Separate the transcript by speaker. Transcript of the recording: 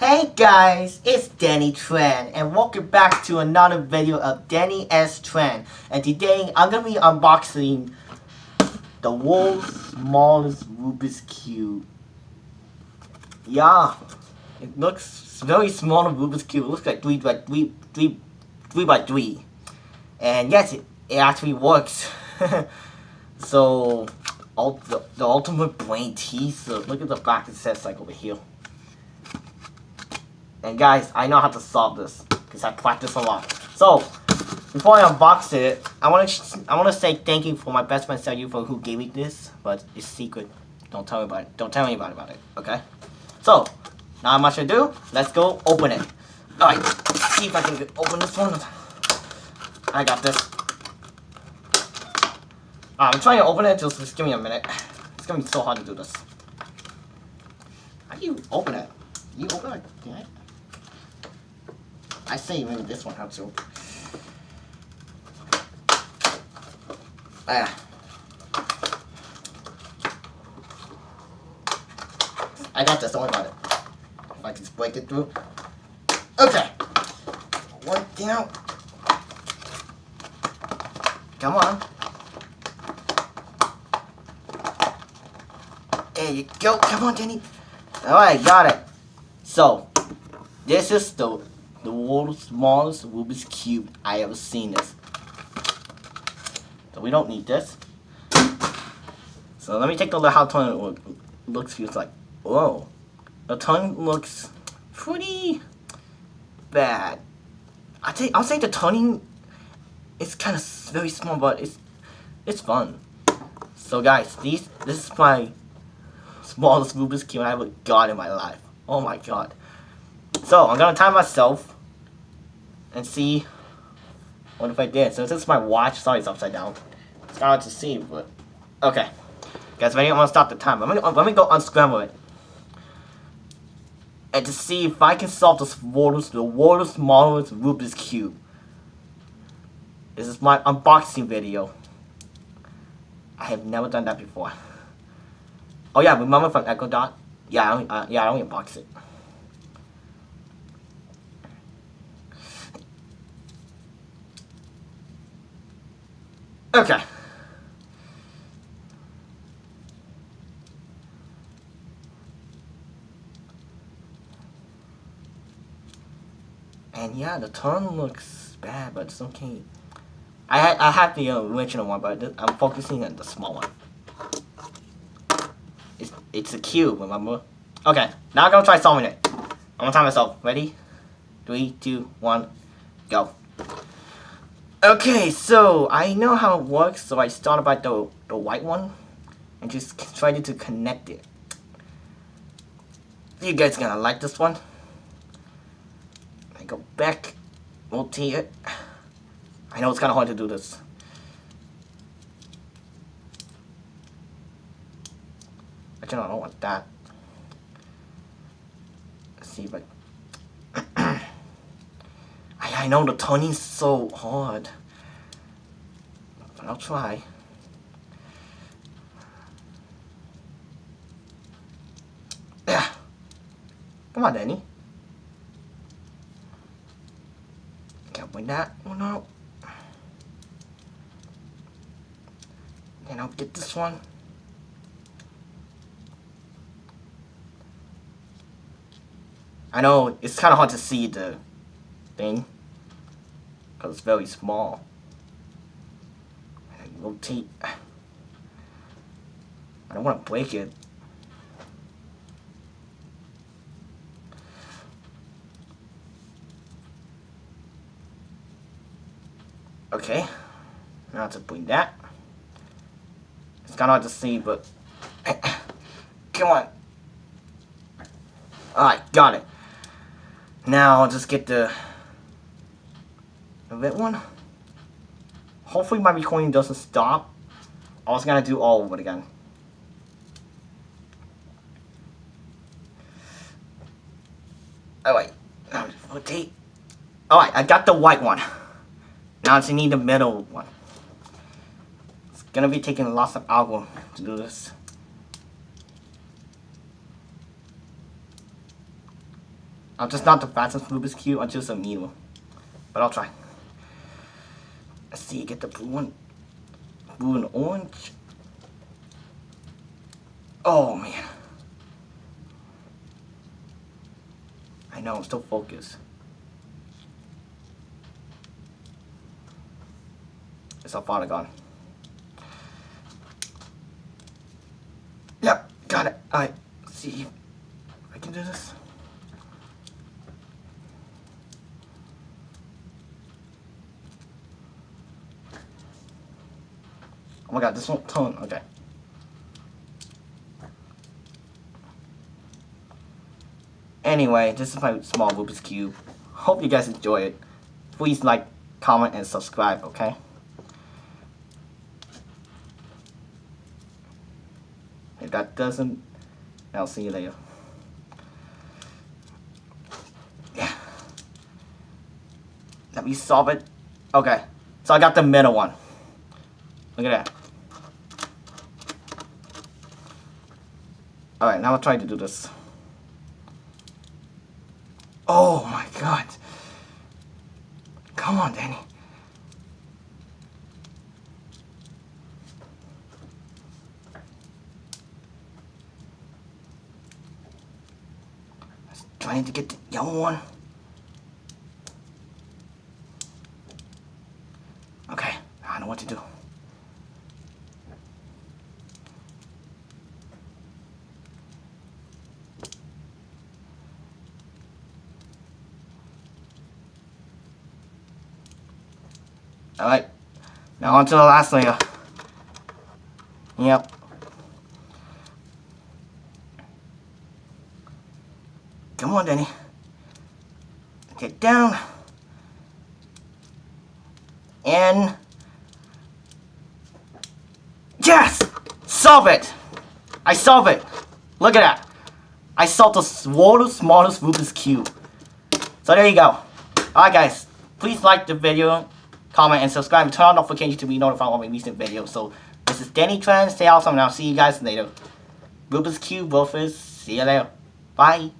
Speaker 1: Hey guys, it's Danny Tran and welcome back to another video of Danny S. Tran. And today I'm going to be unboxing the world's smallest Rubik's Cube. Yeah, it looks very small Rubik's Cube. It looks like 3 by 3. And yes, it actually works. So, the ultimate brain teaser. Look at the back, it says like over here. And guys, I know how to solve this because I practice a lot. So, before I unbox it, I want to say thank you for my best friend Sarah for who gave me this, but it's secret. Don't tell me about it. Don't tell anybody about it. Okay? So, not much ado. Let's go open it. All right. Let's see if I can open this one. I got this. I'm trying to open it. Just give me a minute. It's gonna be so hard to do this. How do you open it? You open it? Yeah. I say maybe this one helps you. I got this, don't worry about it. If I can just break it through. Okay. One down. Come on. There you go. Come on, Danny. Alright, got it. So, this is the world's smallest Rubik's Cube I ever seen this. So we don't need this. So let me take a look how the looks feels like. Whoa. The tongue looks pretty bad. I'll say the turning is kind of very small, but it's fun. So guys, this is my smallest Rubik's Cube I ever got in my life. Oh my god. So I'm gonna time myself and see what if I did. So this is my watch. Sorry, it's upside down. It's hard to see, but okay. Guys, ready? I'm gonna stop the time. Let me go unscramble it and to see if I can solve the world's smallest Rubik's Cube. This is my unboxing video. I have never done that before. Oh yeah, remember from Echo Dot? Yeah, I only unbox it. Okay. And yeah, the tone looks bad, but it's okay. I have the original one, but I'm focusing on the small one. It's a cube, remember? Okay, now I'm gonna try solving it. I'm gonna time myself. Ready? 3, 2, 1, go. Okay, so I know how it works, so I started by the white one and just tried to connect it. You guys gonna like this one? I go back, rotate it. I know it's kind of hard to do this. Actually, no, I don't want that. Let's see if I know the turning's so hard, but I'll try. Yeah. Come on, Danny. Can't bring that one out. Then I'll get this one. I know it's kind of hard to see the thing because it's very small. And I rotate. I don't want to break it. Okay, now to bring that. It's kind of hard to see, but come on. Alright, got it. Now I'll just get the red one. Hopefully my recording doesn't stop. I was gonna do all of it again. Alright, now just rotate. Alright, I got the white one. Now I just need the middle one. It's gonna be taking lots of alcohol to do this. I'm just not the fastest Rubik's Cube, I'm just a medium. But I'll try. Let's see, get the blue one. Blue and orange. Oh man. I know, I'm still focused. It's how far gone. Yep, got it. Alright, let's see if I can do this. Oh my god, this won't turn. Okay. Anyway, this is my small Rubik's Cube. Hope you guys enjoy it. Please like, comment, and subscribe, okay? If that doesn't, I'll see you later. Yeah. Let me solve it. Okay. So I got the middle one. Look at that. Alright, now I'll try to do this. Oh my god. Come on, Danny. Trying to get the yellow one. Okay, I know what to do. Alright, now on to the last layer. Yep. Come on, Danny. Get down. And... yes! Solve it! I solve it! Look at that. I solved the world's smallest Rubik's Cube. So there you go. Alright guys, please like the video, comment, and subscribe, and turn on notifications to be notified of my recent videos. So this is Danny Tran, stay awesome, and I'll see you guys later. Rubik's Cube Wolfers, see you later. Bye.